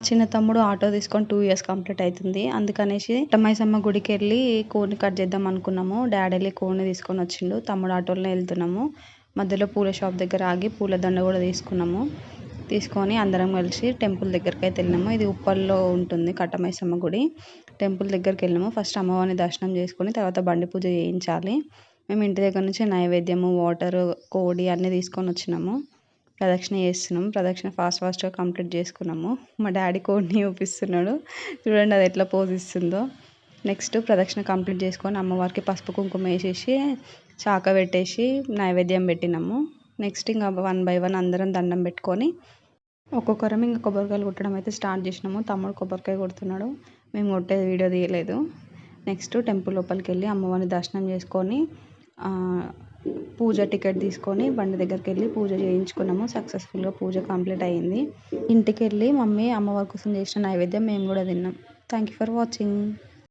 చిన్న తమ్ముడు ఆటో తీసుకొని 2 ఇయర్స్ కంప్లీట్ అవుతుంది. అందుకనేసి మైసమ్మ గుడికి వెళ్ళి కోడిని కట్ చేద్దాం అనుకున్నాము. డాడీ వెళ్ళి కోడిని తీసుకొని వచ్చిండు. తమ్ముడు ఆటోలోనే వెళ్తున్నాము. మధ్యలో పూల షాప్ దగ్గర ఆగి పూల దండ కూడా తీసుకున్నాము. తీసుకొని అందరం కలిసి టెంపుల్ దగ్గరికి అయితే వెళ్ళినాము. ఇది ఉప్పల్లో ఉంటుంది కట్టమైసమ్మ గుడి. టెంపుల్ దగ్గరికి వెళ్ళినాము. ఫస్ట్ అమ్మవారిని దర్శనం చేసుకొని తర్వాత బండి పూజ చేయించాలి. మేము ఇంటి దగ్గర నుంచి నైవేద్యము, వాటర్, కోడి అన్నీ తీసుకొని వచ్చినాము. ప్రదక్షిణ చేస్తున్నాం. ప్రదక్షిణ ఫాస్ట్గా కంప్లీట్ చేసుకున్నాము. మా డాడీ కోడిని చూపిస్తున్నాడు. చూడండి అది ఎట్లా పోజ్ ఇస్తుందో. నెక్స్ట్ ప్రదక్షిణ కంప్లీట్ చేసుకొని అమ్మవారికి పసుపు కుంకుమ వేసేసి చాక పెట్టేసి నైవేద్యం పెట్టినాము. నెక్స్ట్ ఇంకా 1 by 1 అందరం దండం పెట్టుకొని ఒక్కొక్కరం ఇంకా కొబ్బరికాయలు కొట్టడం అయితే స్టార్ట్ చేసినాము. తమ్ముడు కొబ్బరికాయ కొడుతున్నాడు. మేము కొట్టేది వీడియో తీయలేదు. నెక్స్ట్ టెంపుల్ లోపలికి వెళ్ళి అమ్మవారిని దర్శనం చేసుకొని పూజ టికెట్ తీసుకొని బండి దగ్గరికి వెళ్ళి పూజ చేయించుకున్నాము. సక్సెస్ఫుల్గా పూజ కంప్లీట్ అయ్యింది. ఇంటికి వెళ్ళి మమ్మీ అమ్మవారి కోసం చేసిన నైవేద్యం మేము కూడా తిన్నాం. Thank you for watching.